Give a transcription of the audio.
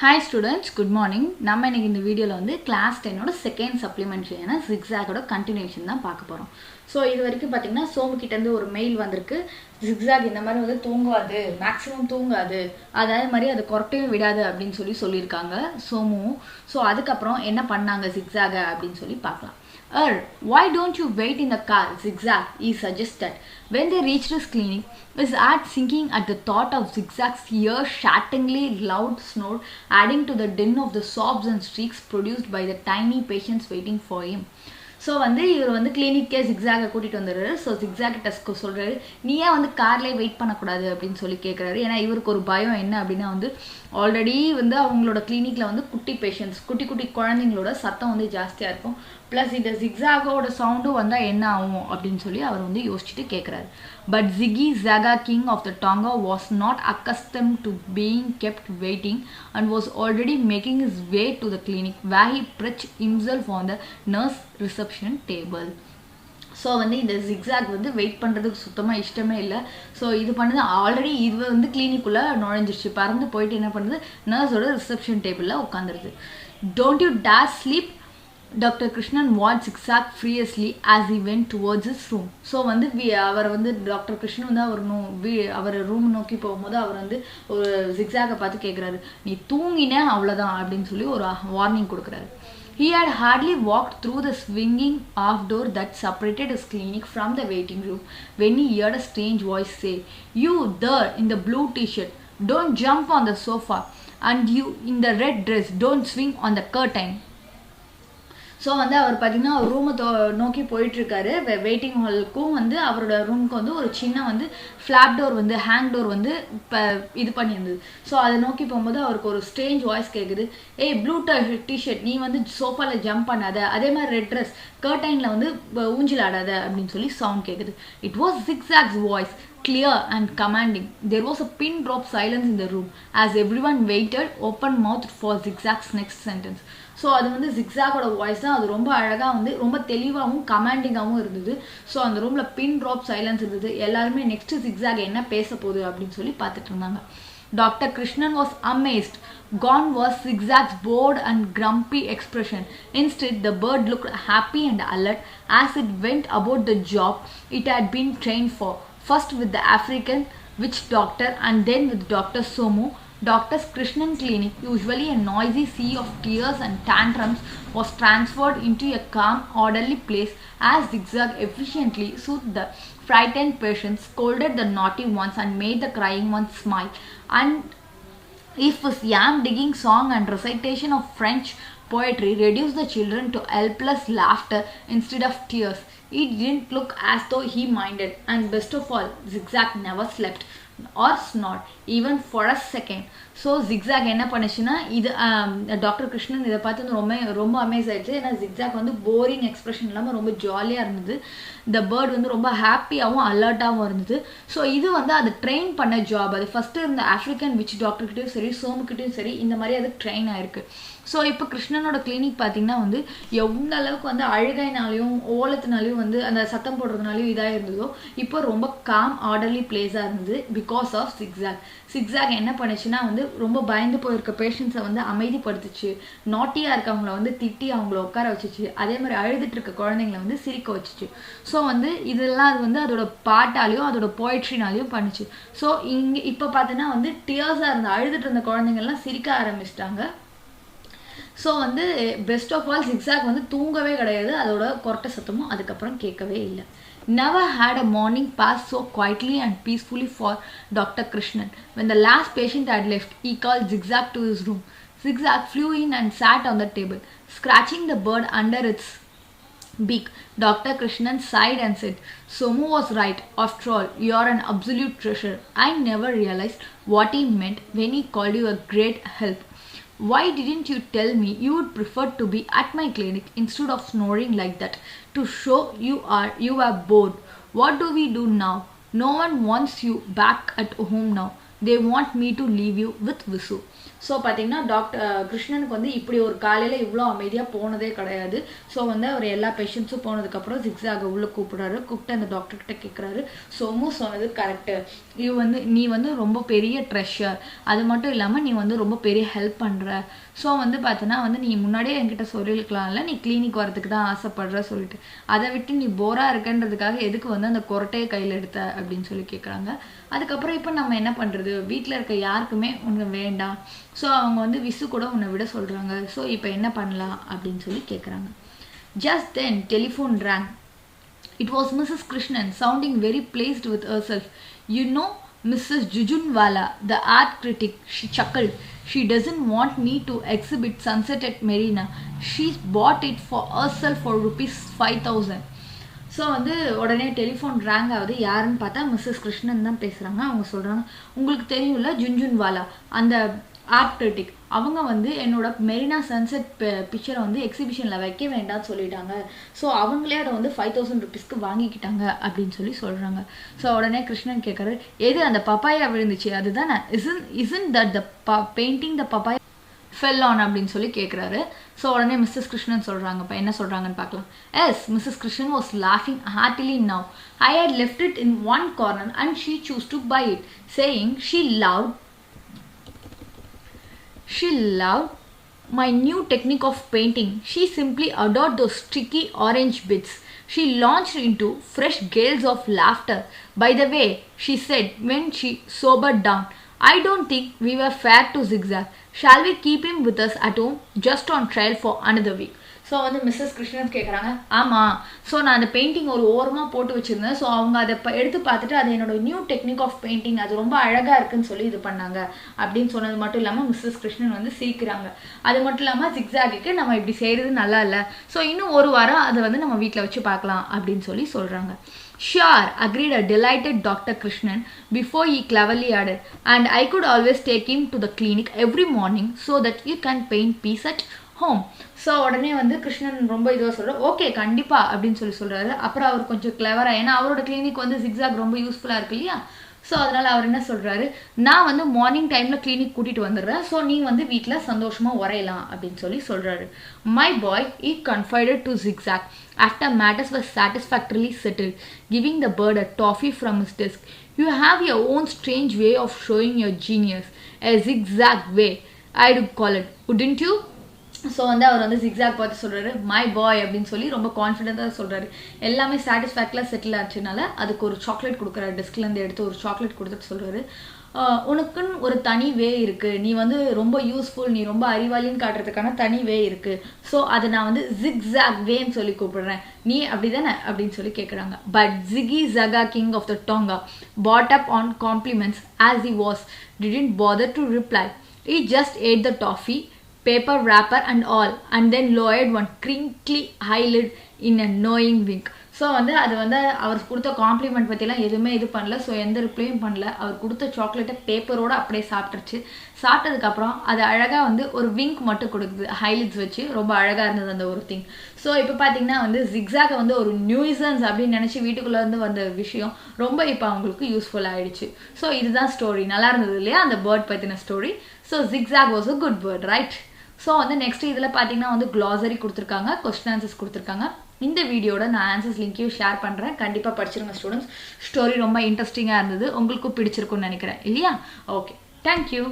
Hi students, good morning. நம்ம இன்னைக்கு இந்த வீடியோல வந்து கிளாஸ் 10 ஓட செகண்ட் சப்ளிமெண்டரியான zigzag ஓட கண்டினியூஷன் தான் பார்க்க போறோம். சோ இது வரைக்கும் பாத்தீங்கன்னா சோமு கிட்ட இருந்து ஒரு மெயில் வந்திருக்கு. zigzag இந்த மாதிரி வந்து தூங்காது, மேக்ஸिमम தூங்காது. அதே மாதிரி அது கொரட்டையும் விடாது அப்படினு சொல்லிருக்காங்க சோமு. சோ அதுக்கு அப்புறம் என்ன பண்ணாங்க zigzag அப்படினு சொல்லி பார்க்கலாம். Why don't you wait in the car, zigzag? He suggested. When they reached his clinic, his heart sinking at the thought of zigzag's ear-shatteringly loud snore, adding to the din of the sobs and shrieks produced by the tiny patients waiting for him. So வந்து இவர் வந்து கிளினிக்கே ஜிக்ஸாகை கூட்டிகிட்டு வந்துடுறாரு. So zigzag டெஸ்க்கு சொல்கிறாரு, நீ ஏன் வந்து கார்லேயே வெயிட் பண்ணக்கூடாது அப்படின்னு சொல்லி கேட்குறாரு. ஏன்னா இவருக்கு ஒரு பயம் என்ன அப்படின்னா வந்து ஆல்ரெடி வந்து அவங்களோட கிளினிக்கில் வந்து குட்டி பேஷண்ட்ஸ் குட்டி குழந்தைங்களோட சத்தம் வந்து ஜாஸ்தியாக இருக்கும். ப்ளஸ் இந்த ஜிக்ஸாகோட சவுண்டும் வந்தால் என்ன ஆகும் அப்படின்னு சொல்லி அவர் வந்து யோசிச்சுட்டு கேட்குறாரு. But Ziggy Zaga, king of the Tonga, was not accustomed to being kept waiting and was already making his way to the clinic, where he perched himself on the nurse reception table. So வந்து இந்த zigzag வந்து wait பண்ணுறதுக்கு சுத்தமாக இஷ்டமே இல்லை. So இது பண்ணுது already இது வந்து கிளினிக்குள்ளே நுழைஞ்சிருச்சு. பறந்து போயிட்டு என்ன பண்ணுது, நர்ஸோட ரிசப்ஷன் டேபிளில் உட்காந்துருது. Don't you dare sleep, Dr. Krishnan warned zigzag furiously as he went towards his room. So வந்து அவர் வந்து டாக்டர் கிருஷ்ணன் வந்து அவர் ரூம் நோக்கி போகும்போது அவர் வந்து ஒரு ஜிக்ஸாகை பார்த்து கேட்குறாரு, நீ தூங்கின அவ்வளோதான் அப்படின்னு சொல்லி ஒரு வார்னிங் கொடுக்குறாரு. He had hardly walked through the swinging half door that separated his clinic from the waiting room when he heard a strange voice say, "You there in the blue t-shirt, don't jump on the sofa, and you in the red dress, don't swing on the curtain." So வந்து அவர் பார்த்தீங்கன்னா அவர் ரூமை நோக்கி போயிட்டுருக்காரு. Waiting ஹாலுக்கும் வந்து அவரோட ரூமுக்கு வந்து ஒரு சின்ன வந்து ஃப்ளாப் டோர் வந்து ஹேங் டோர் வந்து இப்போ இது பண்ணியிருந்தது. ஸோ அதை நோக்கி போகும்போது அவருக்கு ஒரு ஸ்ட்ரேஞ்ச் வாய்ஸ் கேட்குது, ஏய் ப்ளூ டிஷர்ட், நீ வந்து சோஃபாவில் ஜம்ப் பண்ணாத, அதே மாதிரி ரெட் ட்ரெஸ் கர்டைனில் வந்து ஊஞ்சல் ஆடாத அப்படின்னு சொல்லி சவுண்ட் கேட்குது. It was zigzag's voice, clear and commanding. There was a pin drop silence in the room as everyone waited open-mouthed for zigzag's next sentence. So அது வந்து ஜிக்ஸாகோட வாய்ஸ் தான். அது ரொம்ப அழகாக வந்து ரொம்ப தெளிவாகவும் கமாண்டிங்காகவும் இருந்தது. ஸோ அந்த ரூமில் பின் ட்ராப் சைலன்ஸ் இருந்தது. எல்லாருமே நெக்ஸ்ட் ஜிக்ஸாக் என்ன பேச போகுது அப்படின்னு சொல்லி பார்த்துட்டு இருந்தாங்க. Dr. Krishnan was amazed. Gone was zigzag's bored and grumpy expression. Instead, the bird looked happy and alert as it went about the job it had been trained for. First with the African witch doctor and then with Dr. Somu. Dr. Krishnan clinic, usually a noisy sea of tears and tantrums, was transferred into a calm, orderly place as zigzag efficiently soothed the frightened patients, scolded the naughty ones, and made the crying ones smile. And if his yam digging song and recitation of French poetry reduced the children to helpless laughter instead of tears, it didn't look as though he minded. And best of all, zigzag never slept or snored even for a second. So zigzag என்ன பண்ணுச்சுன்னா இது doctor Krishnan இதை பார்த்து ரொம்ப Amaze ஆயிடுச்சு. ஏன்னா zigzag வந்து boring expression இல்லாமல் ரொம்ப ஜாலியாக இருந்தது. இந்த பேர்ட் வந்து ரொம்ப ஹாப்பியாகவும் அலர்ட்டாகவும் இருந்தது. ஸோ இது வந்து அது ட்ரெயின் பண்ண ஜாப். அது ஃபஸ்ட்டு இருந்த ஆஃப்ரிக்கன் விச் டாக்டர்கிட்டையும் சரி சோமுக்கிட்டையும் சரி இந்த மாதிரி அது ட்ரெயின் ஆயிருக்கு. ஸோ இப்போ கிருஷ்ணனோட கிளினிக் பார்த்தீங்கன்னா வந்து எந்த அளவுக்கு வந்து அழுகைனாலையும் ஓலத்தினாலையும் வந்து அந்த சத்தம் போடுறதுனாலையும் இதாக இருந்ததோ இப்போ ரொம்ப காம் ஆர்டர்லி பிளேஸாக இருந்தது பிகாஸ் ஆஃப் ஜிக்ஸாக். ஜிக்ஸாக் என்ன பண்ணுச்சுன்னா வந்து ரொம்ப பயந்து போயிருக்க பேஷண்ட்ஸை வந்து அமைதிப்படுத்துச்சு. நாட்டியாக இருக்கவங்கள வந்து திட்டி அவங்கள உட்கார வச்சுச்சு. அதே மாதிரி அழுதுட்டு இருக்க குழந்தைங்களை வந்து சிரிக்க வச்சுச்சு. ஸோ வந்து இதெல்லாம் அது வந்து அதோட பாட்டாலையும் அதோட போய்ட்ரினாலையும் பண்ணுச்சு. ஸோ இங்கே இப்போ பார்த்தீங்கன்னா வந்து டியர்ஸாக இருந்த அழுதுட்டு இருந்த குழந்தைங்கள்லாம் சிரிக்க ஆரம்பிச்சிட்டாங்க. ஸோ வந்து பெஸ்ட் ஆஃப் ஆல் ஜிக்ஸாக் வந்து தூங்கவே கிடையாது. அதோட கொரட்டை சத்தமும் அதுக்கப்புறம் கேட்கவே இல்லை. Never had a morning pass so quietly and peacefully for Dr. Krishnan. When the last patient had left, he called Zigzag to his room. Zigzag flew in and sat on the table, scratching the bird under its beak. Dr. Krishnan sighed and said, "Somu was right. After all, you are an absolute treasure. I never realized what he meant when he called you a great help. Why didn't you tell me you would prefer to be at my clinic instead of snoring like that to show you are bored? What do we do now? No one wants you back at home now. They want me to leave you with Visu." So பார்த்தீங்கன்னா கிருஷ்ணனுக்கு வந்து இப்படி ஒரு காலையில் இவ்வளோ அமைதியாக போனதே கிடையாது. ஸோ வந்து அவர் எல்லா பேஷண்ட்ஸும் போனதுக்கப்புறம் ஜிக்ஸாக உள்ளே கூப்பிட்டு அந்த டாக்டர்கிட்ட கேட்குறாரு, சோமு சொன்னது கரெக்டு, நீ வந்து ரொம்ப பெரிய ட்ரெஷர், அது மட்டும் இல்லாமல் நீ வந்து ரொம்ப பெரிய ஹெல்ப் பண்ணுற. ஸோ வந்து பார்த்தோன்னா வந்து நீ முன்னாடியே என்கிட்ட சொல்லியிருக்கலாம்ல, நீ கிளினிக் வரதுக்கு தான் ஆசைப்படுற சொல்லிட்டு, அதை விட்டு நீ போராக இருக்கன்றதுக்காக எதுக்கு வந்து அந்த கொரட்டையை கையில் எடுத்த அப்படின்னு சொல்லி கேட்குறாங்க. அதுக்கப்புறம் இப்போ நம்ம என்ன பண்ணுறது, வீட்டில் இருக்க யாருக்குமே உனக்கு வேண்டாம், ஸோ அவங்க வந்து விசு கூட உன்னை விட சொல்கிறாங்க, ஸோ இப்போ என்ன பண்ணலாம் அப்படின்னு சொல்லி கேட்குறாங்க. Just then telephone rang. It was Mrs. Krishnan sounding very pleased with herself. You know, Mrs. Jujunwala, the art critic, she chuckled. She doesn't want me to exhibit Sunset at Marina. She's bought it for herself for ₹5,000. So வந்து உடனே telephone rank ஆகுது. யாருன்னு பார்த்தா Mrs Krishnan தான் பேசுகிறாங்க. அவங்க சொல்கிறாங்க, உங்களுக்கு தெரியும்ல ஜுன்ஜுன்வாலா அந்த ஆர்ட் கிரிட்டிக், அவங்க வந்து என்னோட மெரினா சன்செட் பிக்சரை வந்து எக்ஸிபிஷனில் வைக்க வேண்டாம்னு சொல்லிட்டாங்க. ஸோ அவங்களே அதை வந்து ₹5,000 வாங்கிக்கிட்டாங்க அப்படின்னு சொல்லி சொல்கிறாங்க. ஸோ உடனே கிருஷ்ணன் கேட்குறாரு, எது அந்த பப்பாயா விழுந்துச்சு அதுதானே, isn't that the painting the papaya fell on அப்படின்னு சொல்லி கேட்குறாரு. ஸோ உடனே மிஸ்ஸஸ் கிருஷ்ணன் சொல்கிறாங்க. இப்போ என்ன சொல்கிறாங்கன்னு பார்க்கலாம். எஸ், மிஸ்ஸஸ் கிருஷ்ணன் வாஸ் லாஃபிங் heartily now. I had left it in one corner and she chose to buy it, saying she loved my new technique of painting. She simply adored those sticky orange bits. She launched into fresh gales of laughter. By the way, she said when she sobered down, I don't think we were fair to Zigzag. Shall we keep him with us at home just on trial for another week? So வந்து Mrs Krishnan கேட்குறாங்க, ஆமாம், so நான் அந்த painting ஒரு ஓரமாக போட்டு வச்சுருந்தேன். So அவங்க அதை எடுத்து பார்த்துட்டு அது என்னோட நியூ டெக்னிக் ஆஃப் பெயிண்டிங், அது ரொம்ப அழகாக இருக்குன்னு சொல்லி இது பண்ணாங்க அப்படின்னு சொன்னது மட்டும் இல்லாமல் மிஸ்ஸஸ் கிருஷ்ணன் வந்து சிரிக்கிறாங்க. அது மட்டும் இல்லாமல் ஜிக்ஸாகுக்கு நம்ம இப்படி செய்கிறது நல்லா இல்லை, ஸோ இன்னும் ஒரு வாரம் அதை வந்து நம்ம வீட்டில் வச்சு பார்க்கலாம் அப்படின்னு சொல்லி சொல்கிறாங்க. Sure, agreed a delighted Dr. Krishnan before he cleverly added, and I could always take him to the clinic every morning so that you can paint peace at home. So உடனே வந்து கிருஷ்ணன் ரொம்ப இதுவாக சொல்கிறார், ஓகே கண்டிப்பாக அப்படின்னு சொல்லி சொல்கிறாரு. அப்புறம் அவர் கொஞ்சம் கிளவராக, ஏன்னா அவரோட கிளினிக் வந்து ஜிக்ஸாக் ரொம்ப யூஸ்ஃபுல்லாக இருக்கு இல்லையா. ஸோ அதனால் அவர் என்ன சொல்கிறாரு, நான் வந்து மார்னிங் டைமில் கிளினிக் கூட்டிகிட்டு வந்துடுறேன், ஸோ நீ வந்து வீட்டில் சந்தோஷமாக உரையலாம் அப்படின்னு சொல்லி சொல்கிறாரு. My boy he confided to Zigzag after matters were satisfactorily settled, giving the bird a toffee from his desk. You have your own strange way of showing your genius, a zigzag way, I'd call it, wouldn't you? So வந்து அவர் வந்து zigzag பார்த்து சொல்கிறாரு, my boy அப்படின்னு சொல்லி ரொம்ப கான்ஃபிடென்ட்டாக சொல்கிறாரு. எல்லாமே சாட்டிஸ்ஃபேக்டில் செட்டில் ஆச்சுனால அதுக்கு ஒரு சாக்லேட் கொடுக்குறாரு. டெஸ்க்லேருந்து எடுத்து ஒரு சாக்லேட் கொடுத்துட்டு சொல்கிறாரு, உனக்குன்னு ஒரு தனி வே இருக்குது, நீ வந்து ரொம்ப யூஸ்ஃபுல், நீ ரொம்ப அறிவாளின்னு காட்டுறதுக்கான தனி வே இருக்குது, ஸோ அதை நான் வந்து ஜிக்ஸாக் வேன்னு சொல்லி கூப்பிடுறேன், நீ அப்படி தானே அப்படின்னு சொல்லி கேட்குறாங்க. பட் ஜிகி ஜகா king of the tonga brought up on compliments as he was, didn't bother to reply. He just ate the toffee, paper wrapper and all, and then lowered one crinkly eyelid in a knowing wink. So வந்து அது வந்து அவர் கொடுத்த complement பற்றிலாம் எதுவுமே இது பண்ணல. So எந்த ரிப்ளையும் பண்ணல. அவர் கொடுத்த சாக்லேட்டை பேப்பரோடு அப்படியே சாப்பிட்டுருச்சு. சாப்பிட்டதுக்கப்புறம் அது அழகாக வந்து ஒரு விங்க் மட்டும் கொடுக்குது, ஹைலைட்ஸ் வச்சு. ரொம்ப அழகாக இருந்தது அந்த ஒரு திங். ஸோ இப்போ பார்த்தீங்கன்னா வந்து ஜிக்ஸாகை வந்து ஒரு நியூசன்ஸ் அப்படின்னு நினச்சி வீட்டுக்குள்ளே வந்து வந்த விஷயம் ரொம்ப இப்போ அவங்களுக்கு யூஸ்ஃபுல் ஆகிடுச்சு. ஸோ இதுதான் ஸ்டோரி. நல்லா இருந்தது இல்லையா அந்த பேர்ட் பற்றின story. So Zigzag was a good bird, right? So வந்து நெக்ஸ்ட் இதில் பார்த்தீங்கன்னா வந்து க்ளாசரி கொடுத்துருக்காங்க, கொஸ்டின் ஆன்சர்ஸ் கொடுத்துருக்காங்க. இந்த வீடியோட நான் ஆன்சர்ஸ் லிங்க்கையும் ஷேர் பண்ணுறேன், கண்டிப்பாக படிச்சிருங்க ஸ்டூடெண்ட்ஸ். ஸ்டோரி ரொம்ப இன்ட்ரெஸ்டிங்காக இருந்தது, உங்களுக்கும் பிடிச்சிருக்குன்னு நினைக்கிறேன் இல்லையா? Okay, thank you.